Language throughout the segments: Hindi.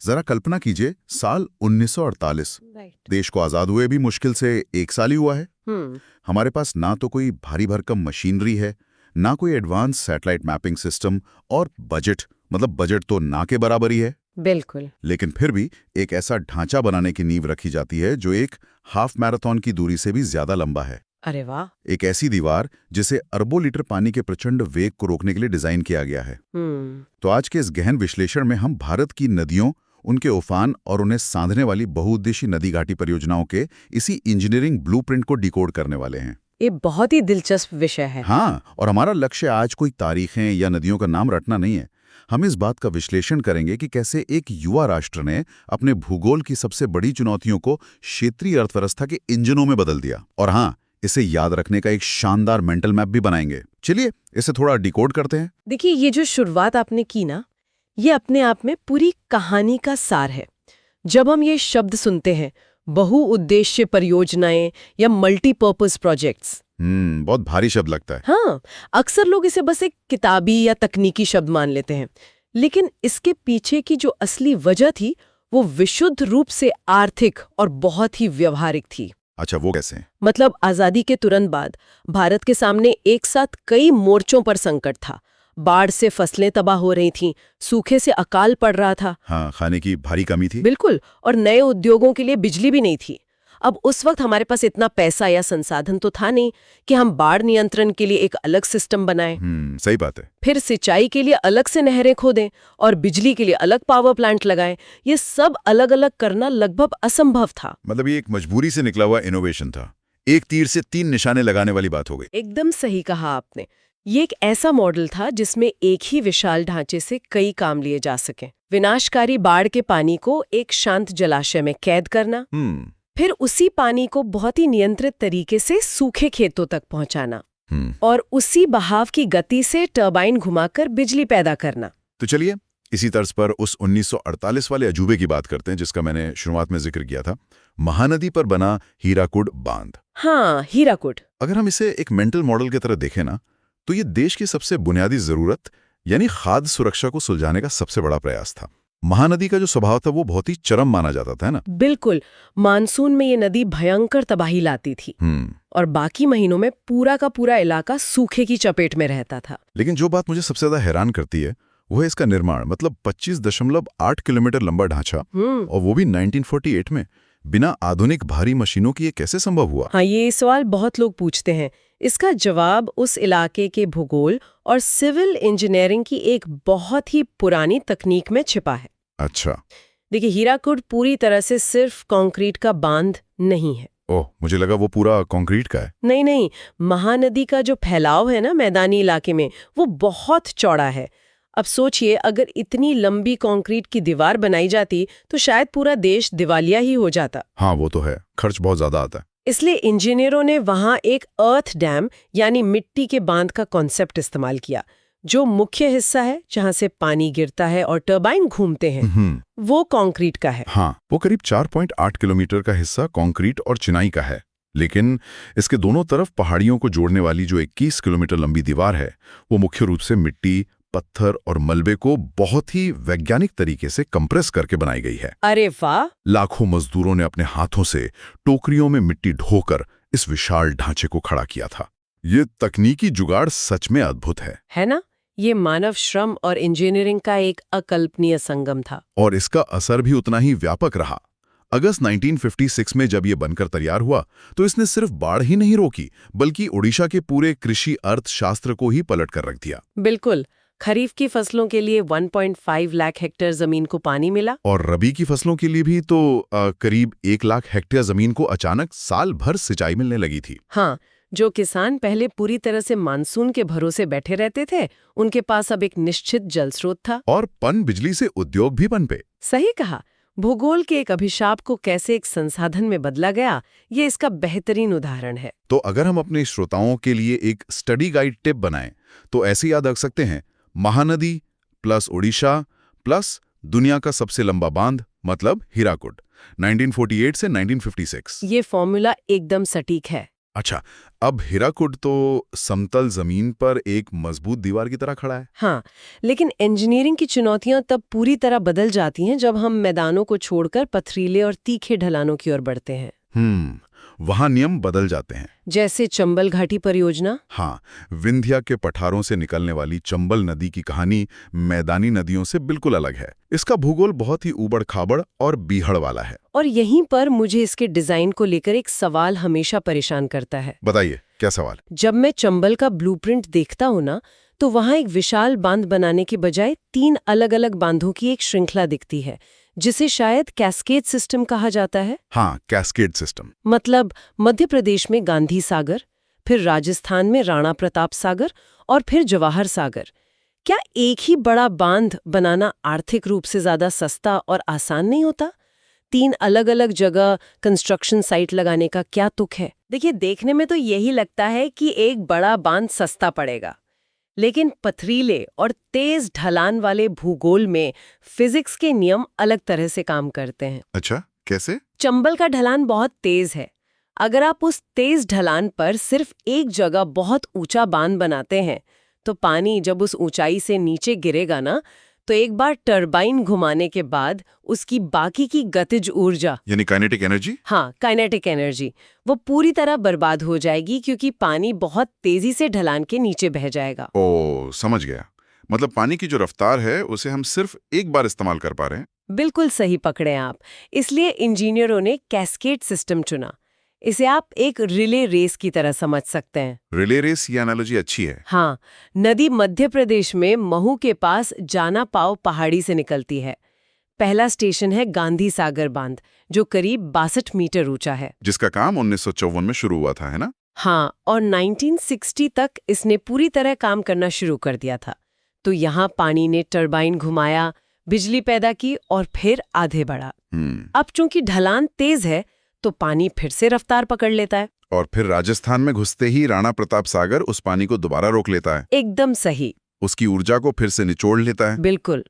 जरा कल्पना कीजिए, साल 1948, राइट। देश को आजाद हुए भी मुश्किल से 1 साल ही हुआ है। हम्म। हमारे पास ना तो कोई भारी भरकम मशीनरी है, ना कोई एडवांस सैटेलाइट मैपिंग सिस्टम, और बजट तो ना के बराबर ही है। बिल्कुल। लेकिन फिर भी एक ऐसा ढांचा बनाने की नींव रखी जाती है जो एक हाफ मैराथन की दूरी से भी ज्यादा लंबा है। अरे वाह। एक ऐसी दीवार जिसे अरबों लीटर पानी के प्रचंड वेग को रोकने के लिए डिजाइन किया गया है। तो आज के इस गहन विश्लेषण में हम भारत की नदियों, उनके उफान और उन्हें सांधने वाली बहुउद्देशीय नदी घाटी परियोजनाओं के इसी इंजीनियरिंग ब्लूप्रिंट को डिकोड करने वाले हैं। ये बहुत ही दिलचस्प विषय है। हाँ, और हमारा लक्ष्य आज कोई तारीखें या नदियों का नाम रटना नहीं है। हम इस बात का विश्लेषण करेंगे कि कैसे एक युवा राष्ट्र ने अपने भूगोल की सबसे बड़ी चुनौतियों को क्षेत्रीय अर्थव्यवस्था के इंजनों में बदल दिया। और हाँ, इसे याद रखने का एक शानदार मेंटल मैप भी बनाएंगे। चलिए इसे थोड़ा डिकोड करते हैं। देखिए, ये जो शुरुआत आपने की ना, ये अपने आप में पूरी कहानी का सार है। जब हम ये शब्द सुनते हैं, बहुउद्देश्य परियोजनाएं या मल्टीपर्पज प्रोजेक्ट्स, बहुत भारी शब्द लगता है। हाँ, अक्सर लोग इसे बस एक किताबी या तकनीकी शब्द मान लेते हैं। लेकिन इसके पीछे की जो असली वजह थी, वो विशुद्ध रूप से आर्थिक और बहुत ही व्यवहारिक थी। अच्छा, वो कैसे? मतलब आजादी के तुरंत बाद भारत के सामने एक साथ कई मोर्चों पर संकट था। बाढ़ से फसलें तबाह हो रही थीं, सूखे से अकाल पड़ रहा था। हाँ, खाने की भारी कमी थी। बिल्कुल, और नए उद्योगों के लिए बिजली भी नहीं थी। अब उस वक्त हमारे पास इतना पैसा या संसाधन तो था नहीं कि हम बाढ़ नियंत्रण के लिए एक अलग सिस्टम बनाएं। सही बात है। फिर सिंचाई के लिए अलग से नहरें खोदें और बिजली के लिए अलग पावर प्लांट लगाएं। ये सब अलग अलग करना लगभग असंभव था। मतलब ये एक मजबूरी से निकला हुआ इनोवेशन था। एक तीर से 3 निशाने लगाने वाली बात हो गई। एकदम सही कहा आपने। ये एक ऐसा मॉडल था जिसमें एक ही विशाल ढांचे से कई काम लिए जा सकें। विनाशकारी बाढ़ के पानी को एक शांत जलाशय में कैद करना, फिर उसी पानी को बहुत ही नियंत्रित तरीके से सूखे खेतों तक पहुंचाना, और उसी बहाव की गति से टरबाइन घुमाकर बिजली पैदा करना। तो चलिए इसी तर्ज पर उस 1948 वाले अजूबे की बात करते हैं जिसका मैंने शुरुआत में जिक्र किया था, महानदी पर बना हीराकुड बांध। हाँ, हीराकुड। अगर हम इसे एक मेंटल मॉडल की तरह देखें ना, तो ये देश की सबसे बुनियादी जरूरत यानी खाद्य सुरक्षा को सुलझाने का सबसे बड़ा प्रयास था। महानदी का जो स्वभाव था वो बहुत ही चरम माना जाता था, है ना? बिल्कुल, मानसून में ये नदी भयंकर तबाही लाती थी और बाकी महीनों में पूरा का पूरा इलाका सूखे की चपेट में रहता था। लेकिन जो बात मुझे सबसे ज्यादा हैरान करती है वो है इसका निर्माण। मतलब 25.8 किलोमीटर लंबा ढांचा, और वो भी 1948 में, बिना आधुनिक भारी मशीनों की ये कैसे संभव हुआ? हाँ, ये सवाल बहुत लोग पूछते हैं। इसका जवाब उस इलाके के भूगोल और सिविल इंजीनियरिंग की एक बहुत ही पुरानी तकनीक में छिपा है। अच्छा। देखिए, हीराकुड पूरी तरह से सिर्फ कंक्रीट का बांध नहीं है। ओह, मुझे लगा वो पूरा कंक्रीट का है। नहीं नहीं, महानदी का जो फैलाव है ना मैदानी इलाके में, वो बहुत चौड़ा है। अब सोचिए, अगर इतनी लंबी कंक्रीट की दीवार बनाई जाती तो शायद पूरा देश दिवालिया ही हो जाता। हाँ, वो तो है, खर्च बहुत ज्यादा आता है। इसलिए इंजीनियरों ने वहां एक अर्थ डैम यानी मिट्टी के बांध का कॉन्सेप्ट इस्तेमाल किया। जो मुख्य हिस्सा है जहां से पानी गिरता है और टरबाइन घूमते हैं, वो कंक्रीट का है। हाँ, वो करीब 4.8 किलोमीटर का हिस्सा कंक्रीट और चिनाई का है। लेकिन इसके दोनों तरफ पहाड़ियों को जोड़ने वाली जो 21 किलोमीटर लंबी दीवार है, वो मुख्य रूप से मिट्टी, पत्थर और मलबे को बहुत ही वैज्ञानिक तरीके से कंप्रेस करके बनाई गई है। अरे वाह! लाखों मजदूरों ने अपने हाथों से टोकरियों में मिट्टी ढोकर इस विशाल ढांचे को खड़ा किया था। ये तकनीकी जुगाड़ सच में अद्भुत है ना? ये मानव श्रम और इंजीनियरिंग का एक अकल्पनीय संगम था। और इसका असर भी उतना ही व्यापक रहा। अगस्त 1956 में जब ये बनकर तैयार हुआ तो इसने सिर्फ बाढ़ ही नहीं रोकी, बल्कि ओडिशा के पूरे कृषि अर्थशास्त्र को ही पलट कर रख दिया। बिल्कुल, खरीफ की फसलों के लिए 1.5 लाख हेक्टेयर जमीन को पानी मिला, और रबी की फसलों के लिए भी तो करीब 1 लाख हेक्टेयर जमीन को अचानक साल भर सिंचाई मिलने लगी थी। हाँ, जो किसान पहले पूरी तरह से मानसून के भरोसे बैठे रहते थे, उनके पास अब एक निश्चित जल स्रोत था। और पन बिजली से उद्योग भी पनपे। सही कहा। भूगोल के एक अभिशाप को कैसे एक संसाधन में बदला गया, ये इसका बेहतरीन उदाहरण है। तो अगर हम अपने श्रोताओं के लिए एक स्टडी गाइड टिप बनाएं तो ऐसे याद रख सकते हैं, महानदी प्लस ओडिशा प्लस दुनिया का सबसे लंबा बांध, मतलब हीराकुड, 1948 से 1956। ये फॉर्मूला एकदम सटीक है। अच्छा, अब हीराकुड तो समतल जमीन पर एक मजबूत दीवार की तरह खड़ा है। हाँ, लेकिन इंजीनियरिंग की चुनौतियां तब पूरी तरह बदल जाती हैं जब हम मैदानों को छोड़कर पथरीले और तीखे ढलानों की ओर बढ़ते हैं। वहां नियम बदल जाते हैं। जैसे चंबल घाटी परियोजना। हाँ, विंध्या के पठारों से निकलने वाली चंबल नदी की कहानी मैदानी नदियों से बिल्कुल अलग है। इसका भूगोल बहुत ही ऊबड़-खाबड़ और बीहड़ वाला है। और यहीं पर मुझे इसके डिजाइन को लेकर एक सवाल हमेशा परेशान करता है। बताइए, क्या सवाल? जब मैं चंबल का ब्लूप्रिंट देखता हूं ना, तो वहां एक विशाल बांध बनाने के बजाय 3 अलग-अलग बांधों की एक श्रृंखला दिखती है, जिसे शायद कैस्केड सिस्टम कहा जाता है। हाँ, कैस्केड सिस्टम। मतलब मध्य प्रदेश में गांधी सागर, फिर राजस्थान में राणा प्रताप सागर और फिर जवाहर सागर। क्या एक ही बड़ा बांध बनाना आर्थिक रूप से ज्यादा सस्ता और आसान नहीं होता? 3 अलग-अलग जगह कंस्ट्रक्शन साइट लगाने का क्या तुक है? देखिए, देखने में तो यही लगता है कि एक बड़ा बांध सस्ता पड़ेगा, लेकिन पथरीले और तेज ढलान वाले भूगोल में फिजिक्स के नियम अलग तरह से काम करते हैं। अच्छा, कैसे? चंबल का ढलान बहुत तेज है। अगर आप उस तेज ढलान पर सिर्फ एक जगह बहुत ऊंचा बांध बनाते हैं, तो पानी जब उस ऊंचाई से नीचे गिरेगा ना, तो एक बार टरबाइन घुमाने के बाद उसकी बाकी की गतिज ऊर्जा, यानी काइनेटिक एनर्जी? हाँ, काइनेटिक एनर्जी, वो पूरी तरह बर्बाद हो जाएगी, क्योंकि पानी बहुत तेजी से ढलान के नीचे बह जाएगा। ओ, समझ गया। मतलब पानी की जो रफ्तार है उसे हम सिर्फ एक बार इस्तेमाल कर पा रहे हैं। बिल्कुल सही पकड़े आप। इसलिए इंजीनियरों ने कैस्केड सिस्टम चुना। इसे आप एक रिले रेस की तरह समझ सकते हैं। रिले रेस, ये एनालॉजी अच्छी है। हाँ, नदी मध्य प्रदेश में महू के पास जाना पाव पहाड़ी से निकलती है। पहला स्टेशन है गांधी सागर बांध, जो करीब 62 मीटर ऊंचा है, जिसका काम 1954 में शुरू हुआ था, है ना? हाँ, और 1960 तक इसने पूरी तरह काम करना शुरू कर दिया था। तो यहाँ पानी ने टरबाइन घुमाया, बिजली पैदा की और फिर आधे बढ़ा। अब चूंकि ढलान तेज है, तो पानी फिर से रफ्तार पकड़ लेता है। और फिर राजस्थान में घुसते ही राणा प्रताप सागर उस पानी को दोबारा रोक लेता है। एकदम सही। उसकी ऊर्जा को फिर से निचोड़ लेता है। बिल्कुल।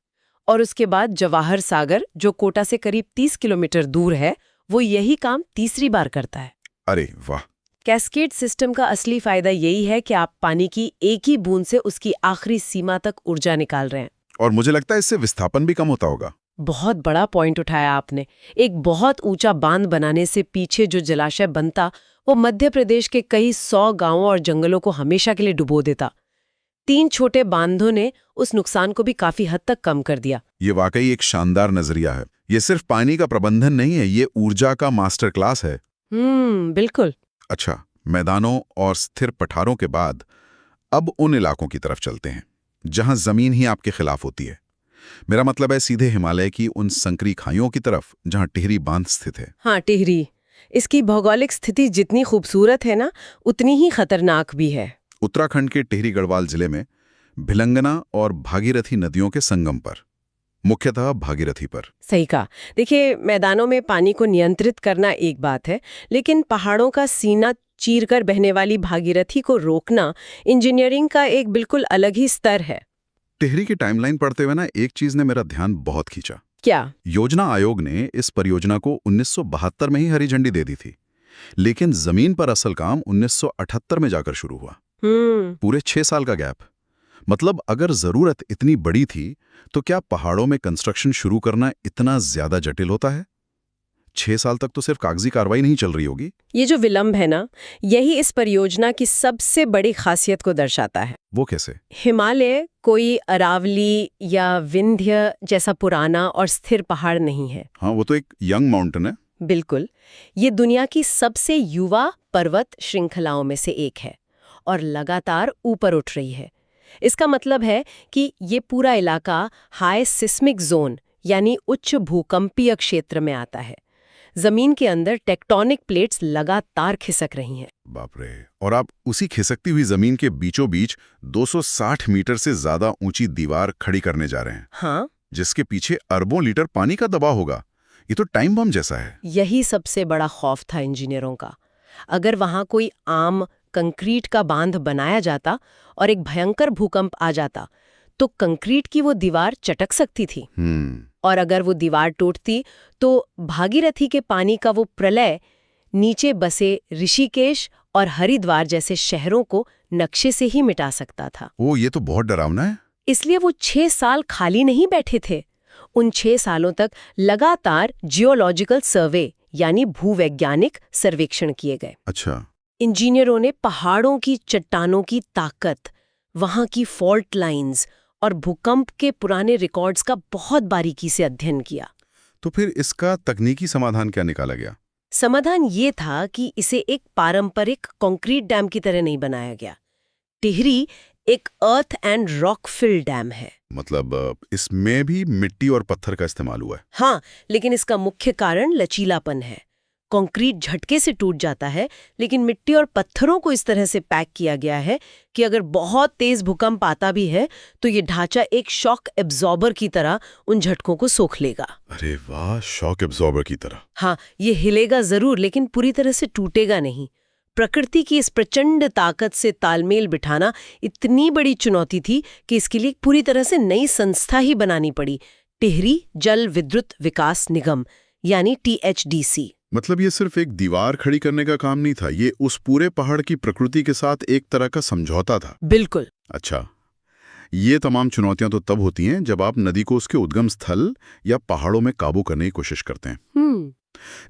और उसके बाद जवाहर सागर, जो कोटा से करीब 30 किलोमीटर दूर है, वो यही काम तीसरी बार करता है। अरे वाह! कैस्केड सिस्टम का असली फायदा यही है कि आप पानी की एक ही बूंद से उसकी आखिरी सीमा तक ऊर्जा निकाल रहे हैं। और मुझे लगता है इससे विस्थापन भी कम होता होगा। बहुत बड़ा पॉइंट उठाया आपने। एक बहुत ऊंचा बांध बनाने से पीछे जो जलाशय बनता, वो मध्य प्रदेश के कई 100 गांवों और जंगलों को हमेशा के लिए डुबो देता। 3 छोटे बांधों ने उस नुकसान को भी काफी हद तक कम कर दिया। ये वाकई एक शानदार नजरिया है। ये सिर्फ पानी का प्रबंधन नहीं है, ये ऊर्जा का मास्टर क्लास है। बिल्कुल। अच्छा, मैदानों और स्थिर पठारों के बाद अब उन इलाकों की तरफ चलते हैं जहां जमीन ही आपके खिलाफ होती है। मेरा मतलब है सीधे हिमालय की उन संकरी खाइयों की तरफ जहां टिहरी बांध स्थित है। हाँ, टिहरी। इसकी भौगोलिक स्थिति जितनी खूबसूरत है ना, उतनी ही खतरनाक भी है। उत्तराखंड के टिहरी गढ़वाल जिले में भिलंगना और भागीरथी नदियों के संगम पर, मुख्यतः भागीरथी पर। सही कहा। देखिए, मैदानों में पानी को नियंत्रित करना एक बात है, लेकिन पहाड़ों का सीना चीरकर बहने वाली भागीरथी को रोकना इंजीनियरिंग का एक बिल्कुल अलग ही स्तर है। टिहरी की टाइमलाइन पढ़ते हुए ना, एक चीज ने मेरा ध्यान बहुत खींचा। क्या? योजना आयोग ने इस परियोजना को 1972 में ही हरी झंडी दे दी थी, लेकिन जमीन पर असल काम 1978 में जाकर शुरू हुआ। पूरे 6 साल का गैप। मतलब अगर जरूरत इतनी बड़ी थी, तो क्या पहाड़ों में कंस्ट्रक्शन शुरू करना इतना ज्यादा जटिल होता है? 6 साल तक तो सिर्फ कागजी कार्रवाई नहीं चल रही होगी। ये जो विलंब है ना, यही इस परियोजना की सबसे बड़ी खासियत को दर्शाता है। वो कैसे? हिमालय कोई अरावली या विंध्य जैसा पुराना और स्थिर पहाड़ नहीं है। हाँ, वो तो एक यंग माउंटेन है। बिल्कुल। ये दुनिया की सबसे युवा पर्वत श्रृंखलाओं में से एक है और लगातार ऊपर उठ रही है। इसका मतलब है कि ये पूरा इलाका हाई सिस्मिक जोन यानी उच्च भूकंपीय क्षेत्र में आता है। जमीन के अंदर टेक्टोनिक प्लेट्स लगातार खिसक रही हैं। बाप रे! और आप उसी खिसकती हुई जमीन के बीचों बीच 260 मीटर से ज्यादा ऊंची दीवार खड़ी करने जा रहे हैं। हाँ, जिसके पीछे अरबों लीटर पानी का दबाव होगा। ये तो टाइम बम जैसा है। यही सबसे बड़ा खौफ था इंजीनियरों का। अगर वहां कोई आम कंक्रीट का बांध बनाया जाता और एक भयंकर भूकंप आ जाता, तो कंक्रीट की वो दीवार चटक सकती थी। और अगर वो दीवार टूटती, तो भागीरथी के पानी का वो प्रलय नीचे बसे ऋषिकेश और हरिद्वार जैसे शहरों को नक्शे से ही मिटा सकता था। ओ, ये तो बहुत डरावना है। इसलिए वो 6 साल खाली नहीं बैठे थे। उन 6 सालों तक लगातार जियोलॉजिकल सर्वे यानी भूवैज्ञानिक सर्वेक्षण किए गए। अच्छा। इंजीनियरों ने पहाड़ों की चट्टानों की ताकत, वहां की फॉल्ट लाइंस और भूकंप के पुराने रिकॉर्ड्स का बहुत बारीकी से अध्ययन किया। तो फिर इसका तकनीकी समाधान क्या निकाला गया? समाधान ये था कि इसे एक पारंपरिक कंक्रीट डैम की तरह नहीं बनाया गया। टिहरी एक earth and rock fill dam है। मतलब इसमें भी मिट्टी और पत्थर का इस्तेमाल हुआ है? हाँ, लेकिन इसका मुख्य कारण लचीलापन है। कंक्रीट झटके से टूट जाता है, लेकिन मिट्टी और पत्थरों को इस तरह से पैक किया गया है कि अगर बहुत तेज भूकंप आता भी है तो ये ढांचा एक शॉक एब्जॉर्बर की तरह उन झटकों को सोख लेगा। अरे वाह, शॉक एब्जॉर्बर की तरह। हाँ, ये हिलेगा जरूर लेकिन पूरी तरह से टूटेगा नहीं। प्रकृति की इस प्रचंड ताकत से तालमेल बिठाना इतनी बड़ी चुनौती थी कि इसके लिए पूरी तरह से नई संस्था ही बनानी पड़ी, टिहरी जल विद्युत विकास निगम यानी THDC। मतलब ये सिर्फ एक दीवार खड़ी करने का काम नहीं था, ये उस पूरे पहाड़ की प्रकृति के साथ एक तरह का समझौता था। बिल्कुल। अच्छा, ये तमाम चुनौतियां तो तब होती हैं जब आप नदी को उसके उद्गम स्थल या पहाड़ों में काबू करने की कोशिश करते हैं।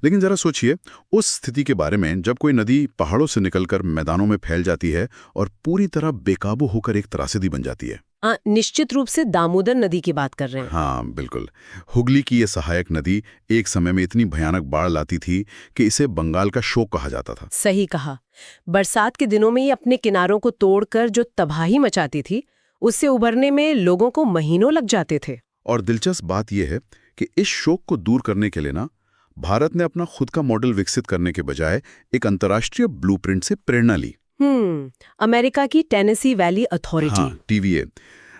लेकिन जरा सोचिए उस स्थिति के बारे में जब कोई नदी पहाड़ों से निकलकर मैदानों में फैल जाती है और पूरी तरह बेकाबू होकर एक त्रासदी बन जाती है। निश्चित रूप से दामोदर नदी की बात कर रहे हैं। हाँ बिल्कुल। हुगली की ये सहायक नदी एक समय में इतनी भयानक बाढ़ लाती थी कि इसे बंगाल का शोक कहा जाता था। सही कहा। बरसात के दिनों में ये अपने किनारों को तोड़कर जो तबाही मचाती थी, उससे उबरने में लोगों को महीनों लग जाते थे। और दिलचस्प बात यह है कि इस शोक को दूर करने के लिए ना भारत ने अपना खुद का मॉडल विकसित करने के बजाय एक अंतर्राष्ट्रीय ब्लूप्रिंट से प्रेरणा ली। अमेरिका की टेनेसी वैली अथॉरिटी। हाँ, TVA।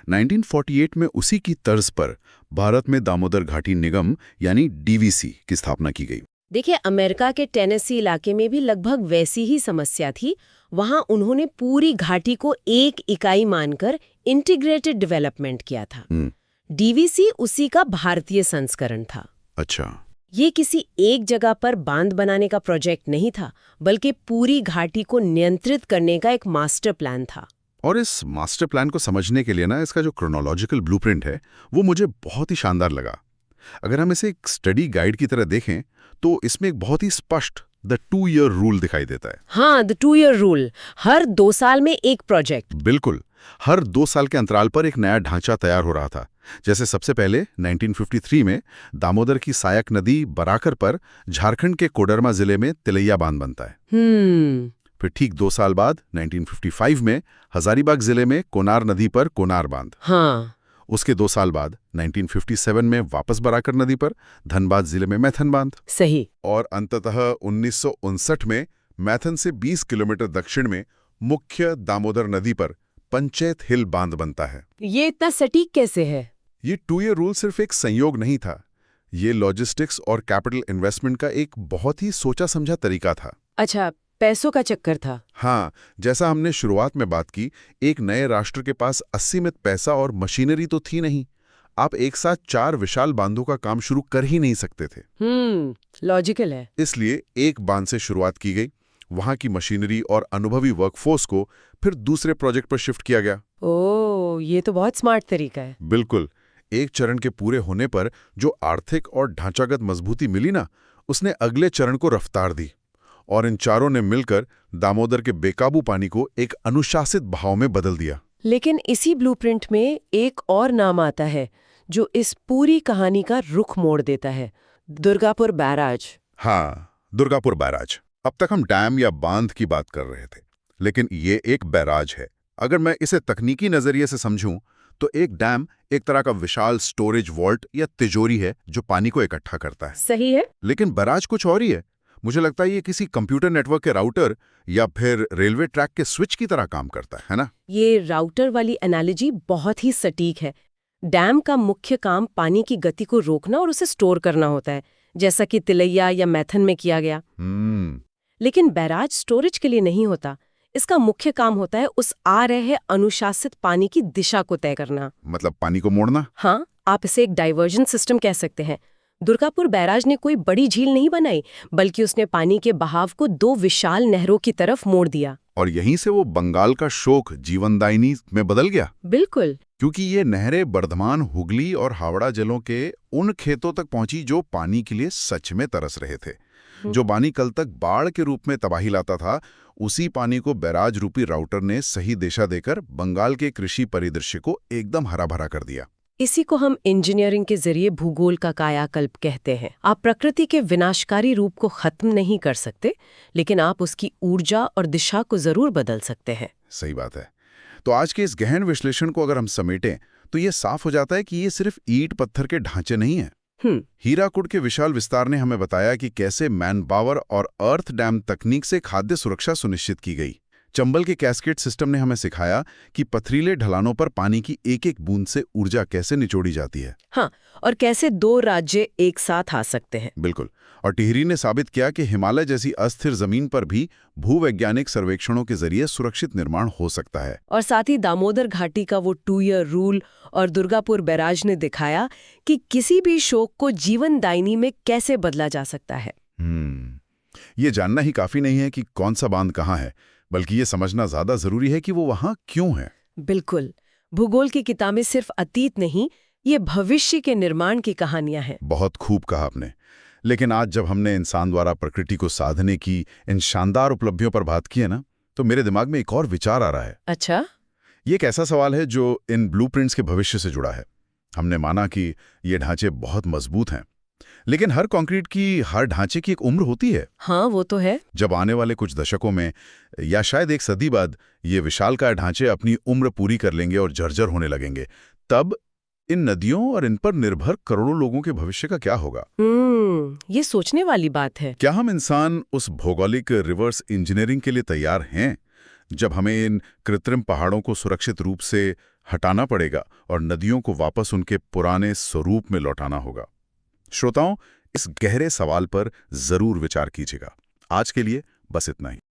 1948 में उसी की तर्ज पर भारत में दामोदर घाटी निगम यानी DVC की स्थापना की गई। देखिए, अमेरिका के टेनेसी इलाके में भी लगभग वैसी ही समस्या थी। वहां उन्होंने पूरी घाटी को एक इकाई मानकर इंटीग्रेटेड डेवलपमेंट किया था। DVC उसी का भारतीय संस्करण था। अच्छा। ये किसी एक जगह पर बांध बनाने का प्रोजेक्ट नहीं था, बल्कि पूरी घाटी को नियंत्रित करने का एक मास्टर प्लान था। और इस मास्टर प्लान को समझने के लिए ना इसका जो क्रोनोलॉजिकल ब्लूप्रिंट है वो मुझे बहुत ही शानदार लगा। अगर हम इसे एक स्टडी गाइड की तरह देखें तो इसमें एक बहुत ही स्पष्ट द 2 ईयर रूल दिखाई देता है। हाँ, द 2 ईयर रूल। हर 2 साल में एक प्रोजेक्ट। बिल्कुल, हर 2 साल के अंतराल पर एक नया ढांचा तैयार हो रहा था। जैसे सबसे पहले 1953 में दामोदर की सहायक नदी बराकर पर झारखंड के कोडरमा जिले में तिलैया बांध बनता है। फिर ठीक 2 साल बाद 1955 में हजारीबाग जिले में कोनार नदी पर कोनार बांध। हाँ। उसके 2 साल बाद 1957 में वापस बराकर नदी पर धनबाद जिले में मैथन बांध। सही। और अंततः 1959 में मैथन से 20 किलोमीटर दक्षिण में मुख्य दामोदर नदी पर पंचायत हिल बांध बनता है। ये इतना सटीक कैसे है? ये 2 ईयर रूल सिर्फ एक संयोग नहीं था, ये लॉजिस्टिक्स और कैपिटल इन्वेस्टमेंट का एक बहुत ही सोचा समझा तरीका था। अच्छा, पैसों का चक्कर था। हाँ, जैसा हमने शुरुआत में बात की, एक नए राष्ट्र के पास असीमित पैसा और मशीनरी तो थी नहीं। आप एक साथ 4 विशाल बांधों का काम शुरू कर ही नहीं सकते थे। लॉजिकल है। इसलिए एक बांध से शुरुआत की गई, वहां की मशीनरी और अनुभवी वर्कफोर्स को फिर दूसरे प्रोजेक्ट पर शिफ्ट किया गया। ओह, ये तो बहुत स्मार्ट तरीका है। बिल्कुल। एक चरण के पूरे होने पर जो आर्थिक और ढांचागत मजबूती मिली ना, उसने अगले चरण को रफ्तार दी और इन चारों ने मिलकर दामोदर के बेकाबू पानी को एक अनुशासित बहाव में बदल दिया। लेकिन इसी ब्लूप्रिंट में एक और नाम आता है जो इस पूरी कहानी का रुख मोड़ देता है, दुर्गापुर बैराज। हाँ, दुर्गापुर बैराज। अब तक हम डैम या बांध की बात कर रहे थे, लेकिन ये एक बैराज है। अगर मैं इसे तकनीकी नजरिए से समझूं तो एक डैम एक तरह का विशाल स्टोरेज वॉल्ट या तिजोरी है जो पानी को इकट्ठा करता है। सही है। लेकिन बैराज कुछ और ही है। मुझे लगता है ये किसी कंप्यूटर नेटवर्क के राउटर या फिर रेलवे ट्रैक के स्विच की तरह काम करता है ना? ये राउटर वाली एनालॉजी बहुत ही सटीक है। डैम का मुख्य काम पानी की गति को रोकना और उसे स्टोर करना होता है, जैसा कि तिलैया या मैथन में किया गया। लेकिन बैराज स्टोरेज के लिए नहीं होता। इसका मुख्य काम होता है उस आ रहे अनुशासित पानी की दिशा को तय करना। मतलब पानी को मोड़ना? हाँ, आप इसे एक डाइवर्जन सिस्टम कह सकते हैं। दुर्गापुर बैराज ने कोई बड़ी झील नहीं बनाई, बल्कि उसने पानी के बहाव को 2 विशाल नहरों की तरफ मोड़ दिया। और यहीं से वो बंगाल का शोक जीवनदायिनी में बदल गया। बिल्कुल। क्योंकि ये नहरें बर्धमान, हुगली और हावड़ा जिलों के उन खेतों तक पहुंची जो पानी के लिए सच में तरस रहे थे। जो पानी कल तक बाढ़ के रूप में तबाही लाता था, उसी पानी को बैराज रूपी राउटर ने सही दिशा देकर बंगाल के कृषि परिदृश्य को एकदम हरा भरा कर दिया। इसी को हम इंजीनियरिंग के जरिए भूगोल का कायाकल्प कहते हैं। आप प्रकृति के विनाशकारी रूप को खत्म नहीं कर सकते, लेकिन आप उसकी ऊर्जा और दिशा को जरूर बदल सकते हैं। सही बात है। तो आज के इस गहन विश्लेषण को अगर हम समेटें तो ये साफ हो जाता है कि ये सिर्फ ईंट पत्थर के ढांचे नहीं हैं। हीराकुड के विशाल विस्तार ने हमें बताया कि कैसे मैन पावर और अर्थ डैम तकनीक से खाद्य सुरक्षा सुनिश्चित की गई। चंबल के कैस्केड सिस्टम ने हमें सिखाया कि पथरीले ढलानों पर पानी की एक एक बूंद से ऊर्जा कैसे निचोड़ी जाती है। हाँ, और कैसे 2 राज्य एक साथ आ सकते हैं। बिल्कुल। और टिहरी ने साबित किया कि हिमालय जैसी अस्थिर जमीन पर भी भूवैज्ञानिक सर्वेक्षणों के जरिए सुरक्षित निर्माण हो सकता है। और साथ ही दामोदर घाटी का वो 2 ईयर रूल और दुर्गापुर बैराज ने दिखाया कि किसी भी शोक को जीवनदायिनी में कैसे बदला जा सकता है। ये जानना ही काफी नहीं है कि कौन सा बांध कहाँ है, बल्कि ये समझना ज्यादा जरूरी है कि वो वहां क्यों है। बिल्कुल। भूगोल की किताबें सिर्फ अतीत नहीं, ये भविष्य के निर्माण की कहानियां हैं। बहुत खूब कहा आपने। लेकिन आज जब हमने इंसान द्वारा प्रकृति को साधने की इन शानदार उपलब्धियों पर बात की है ना, तो मेरे दिमाग में एक और विचार आ रहा है। अच्छा? ये एक ऐसा सवाल है जो इन ब्लूप्रिंट्स के भविष्य से जुड़ा है। हमने माना कि ये ढांचे बहुत मजबूत हैं, लेकिन हर कंक्रीट की, हर ढांचे की एक उम्र होती है। हाँ, वो तो है। जब आने वाले कुछ दशकों में या शायद एक सदी बाद ये विशालकाय ढांचे अपनी उम्र पूरी कर लेंगे और जर्जर होने लगेंगे, तब इन नदियों और इन पर निर्भर करोड़ों लोगों के भविष्य का क्या होगा? ये सोचने वाली बात है। क्या हम इंसान उस भौगोलिक रिवर्स इंजीनियरिंग के लिए तैयार हैं, जब हमें इन कृत्रिम पहाड़ों को सुरक्षित रूप से हटाना पड़ेगा और नदियों को वापस उनके पुराने स्वरूप में लौटाना होगा? श्रोताओं, इस गहरे सवाल पर जरूर विचार कीजिएगा। आज के लिए बस इतना ही।